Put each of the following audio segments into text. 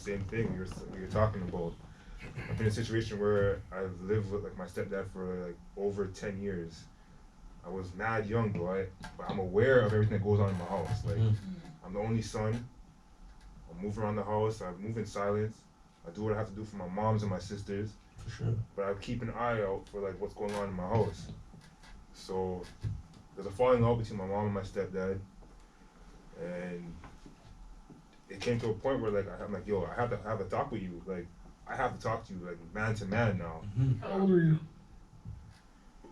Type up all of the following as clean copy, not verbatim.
same thing you're talking about. I've been in a situation where I've lived with like my stepdad for like over 10 years. I was mad young, bro, but I'm aware of everything that goes on in my house. Like, I'm the only son. I move around the house. I move in silence. I do what I have to do for my moms and my sisters. For sure. But I keep an eye out for like what's going on in my house. So there's a falling out between my mom and my stepdad, and it came to a point where like I'm like, yo, I have to have a talk with you. Like, I have to talk to you like man to man now. How old are you?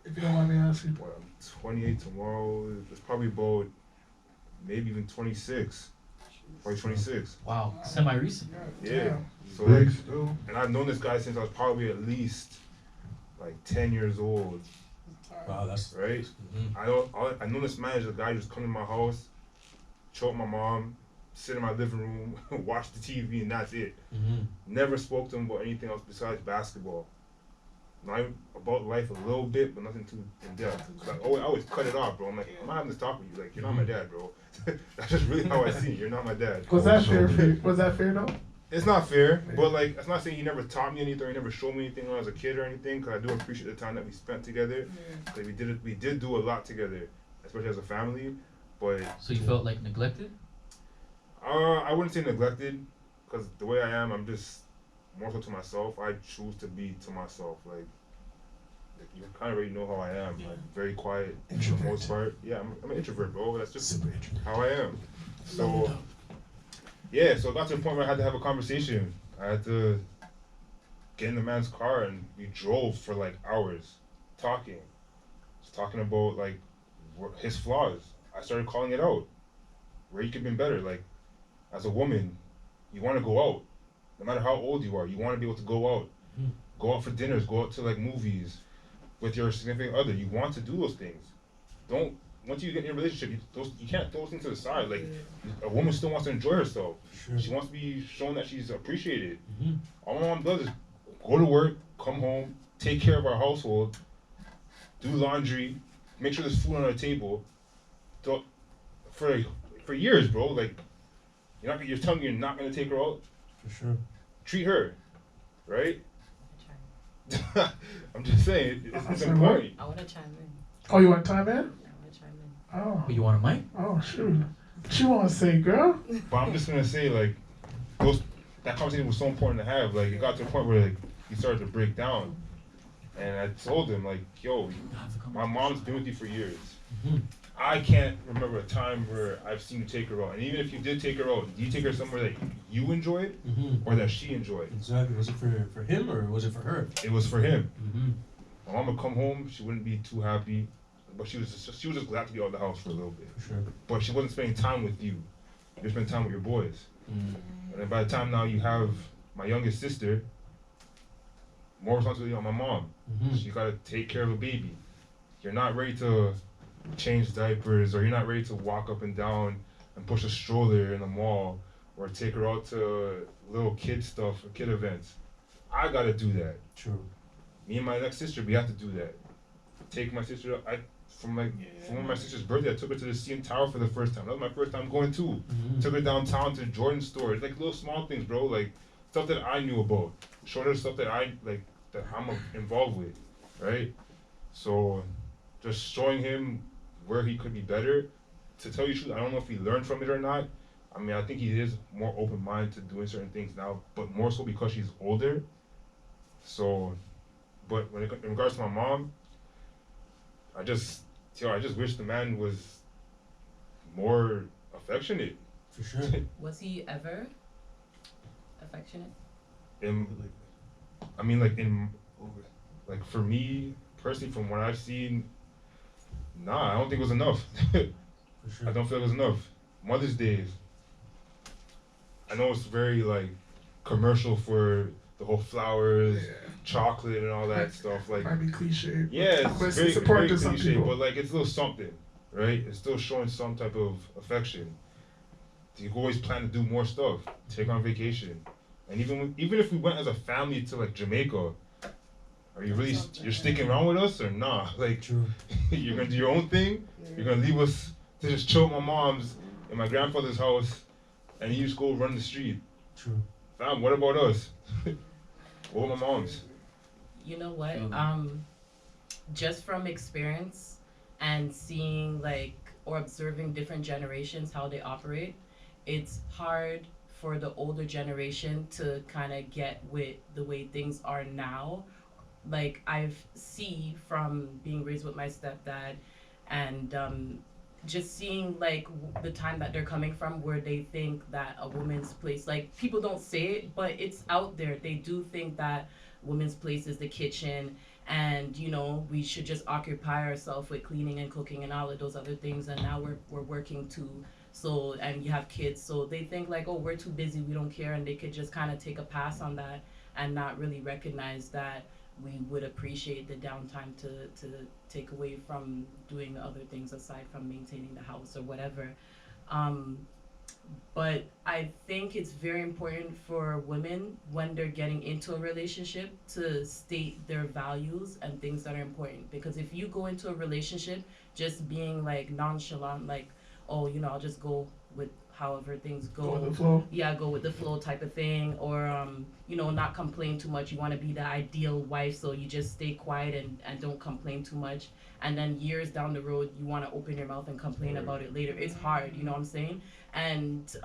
If you don't mind me asking. Well, I'm 28 tomorrow. It's probably about maybe even 26. Probably 26. Wow, semi-recent. Yeah. So Big like, still. and I've known this guy since I was probably at least like 10 years old. Wow, that's right. I know this man is a guy who just come to my house, chill with my mom, sit in my living room, watch the TV, and that's it. Never spoke to him about anything else besides basketball. Not even about life a little bit, but nothing too in depth. I always cut it off, bro. I'm like, I'm not having this talk with you. Like, you're not my dad, bro. That's just really how I see it. You're not my dad. Was that fair for you? Was that fair though? It's not fair, but like, that's not saying he never taught me anything or he never showed me anything when I was a kid or anything. Because I do appreciate the time that we spent together. Because we did do a lot together, especially as a family. But So you felt like neglected? I wouldn't say neglected, because the way I am, I'm just more so to myself. I choose to be to myself. Like you kind of already know how I am. Like, very quiet for the most part. Yeah, I'm an introvert, bro. That's just how I am. So yeah, so it got to the point where I had to have a conversation. I had to get in the man's car and we drove for like hours, talking. Just talking about like his flaws. I started calling it out. Where he could have been better. Like, as a woman, you want to go out. No matter how old you are, you want to be able to go out. Go out for dinners, go out to like movies with your significant other. You want to do those things. Once you get in a relationship, you can't throw those things to the side. Like, a woman still wants to enjoy herself. Sure. She wants to be shown that she's appreciated. All my mom does is go to work, come home, take care of our household, do laundry, make sure there's food on our table. For years, bro. Like, you're telling me you're not gonna take her out. For sure. Treat her, right? I'm just saying, it's important. I want to chime in. Oh, you want to time in? I want to chime in. Oh. You want a mic? Oh, shoot. What you want to say, girl? But I'm just gonna say, like, that conversation was so important to have. Like, it got to a point where like he started to break down, and I told him like, yo, my mom's been with you for years. I can't remember a time where I've seen you take her out. And even if you did take her out, did you take her somewhere that you enjoyed or that she enjoyed? Exactly. Was it for him or was it for her? It was for him. My mom would come home, she wouldn't be too happy, but she was just glad to be out of the house for a little bit. For sure. But she wasn't spending time with you. You were spending time with your boys. And then by the time now you have my youngest sister, more responsibility on my mom. She gotta take care of a baby. You're not ready to change diapers, or you're not ready to walk up and down and push a stroller in the mall, or take her out to little kid stuff or kid events. I gotta do that. True. Me and my next sister, we have to do that. Take my sister out. From my sister's birthday, I took her to the CN Tower for the first time. That was my first time going too. Took her downtown to the Jordan store. It's like little small things, bro. Like stuff that I knew about. Showed her stuff that I'm involved with, right? So just showing him where he could be better. To tell you the truth, I don't know if he learned from it or not. I mean, I think he is more open-minded to doing certain things now, but more so because she's older. So, but in regards to my mom, I just wish the man was more affectionate. For sure. Was he ever affectionate? Like for me personally, from what I've seen, nah, I don't think it was enough. For sure. I don't feel it was enough. Mother's Day, I know it's very like commercial for the whole flowers, chocolate, and all that stuff. Like, Might be cliche. yeah, But it's very to some cliche, people. but like it's a little something, right? It's still showing some type of affection. You always plan to do more stuff, take on vacation, and even if we went as a family to like Jamaica, are you really you're sticking around with us or nah? Like, True. you're gonna do your own thing. You're gonna leave us to just chill at my mom's in my grandfather's house, and you just go run the street. True. Fam, what about us? What about my moms? You know what? Feel Just from experience and seeing like or observing different generations how they operate, it's hard for the older generation to kind of get with the way things are now. Like I've see from being raised with my stepdad and just seeing like the time that they're coming from where they think that a woman's place, like people don't say it but it's out there, they do think that women's place is the kitchen and you know we should just occupy ourselves with cleaning and cooking and all of those other things, and now we're working too, so and you have kids, so they think like, oh, we're too busy, we don't care, and they could just kind of take a pass on that and not really recognize that we would appreciate the downtime to take away from doing other things aside from maintaining the house or whatever. But I think it's very important for women when they're getting into a relationship to state their values and things that are important, because if you go into a relationship just being like nonchalant, like, oh, you know, I'll just go with however things go. Go with the flow. Yeah, go with the flow type of thing, or you know, not complain too much. You want to be the ideal wife, so you just stay quiet and don't complain too much. And then years down the road, you want to open your mouth and complain about it later. It's hard, you know what I'm saying? And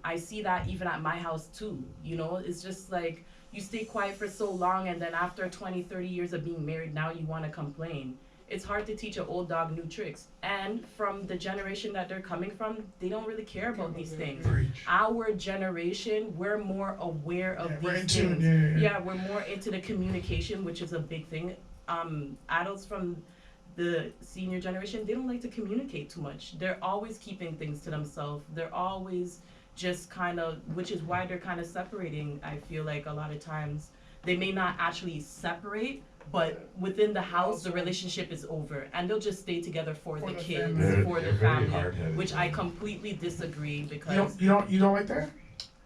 I see that even at my house too. You know, it's just like you stay quiet for so long, and then after 20, 30 years of being married, now you want to complain. It's hard to teach an old dog new tricks. And from the generation that they're coming from, they don't really care about these things. Our generation, we're more aware of these things. Yeah, we're more into the communication, which is a big thing. Adults from the senior generation, they don't like to communicate too much. They're always keeping things to themselves. They're always just kind of, which is why they're kind of separating. I feel like a lot of times they may not actually separate, but within the house, the relationship is over, and they'll just stay together for the kids, for the family, which I completely disagree, because You don't like that?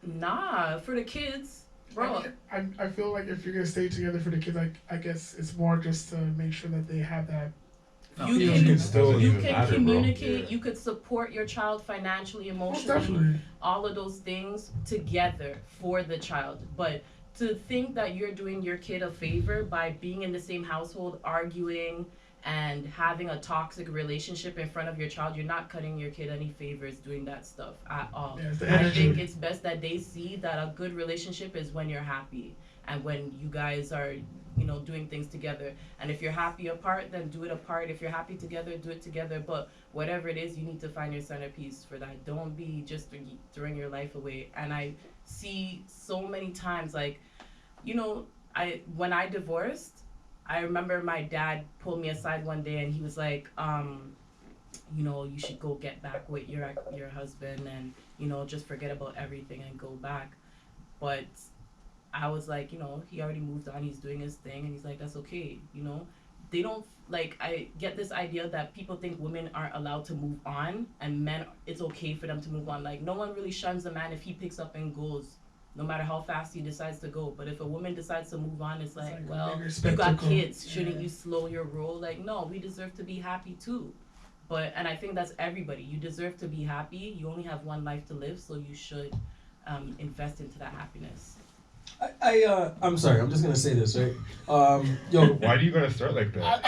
nah, for the kids, bro. I feel like if you're gonna stay together for the kids, I guess it's more just to make sure that they have that. You Doesn't can matter, bro. communicate. Yeah. You could support your child financially, Most emotionally, definitely. all of those things together for the child. But to think that you're doing your kid a favor by being in the same household, arguing and having a toxic relationship in front of your child, you're not cutting your kid any favors doing that stuff at all. Yeah, it's the I energy. think it's best that they see that a good relationship is when you're happy and when you guys are, you know, doing things together. And if you're happy apart, then do it apart. If you're happy together, do it together. But whatever it is, you need to find your centerpiece for that. Don't be just throwing your life away. And I see so many times, like, you know, when I divorced, I remember my dad pulled me aside one day and he was like, you know, you should go get back with your husband and, you know, just forget about everything and go back. But I was like, you know, he already moved on, he's doing his thing, and he's like, that's okay, you know. They don't, like, I get this idea that people think women aren't allowed to move on, and men, it's okay for them to move on. Like, no one really shuns a man if he picks up and goes, no matter how fast he decides to go. But if a woman decides to move on, it's like well, you got kids, shouldn't you slow your roll? Like, no, we deserve to be happy too. But, and I think that's everybody. You deserve to be happy. You only have one life to live, so you should invest into that happiness. I'm sorry, I'm just gonna say this, right? Yo, Why do you gotta start like that?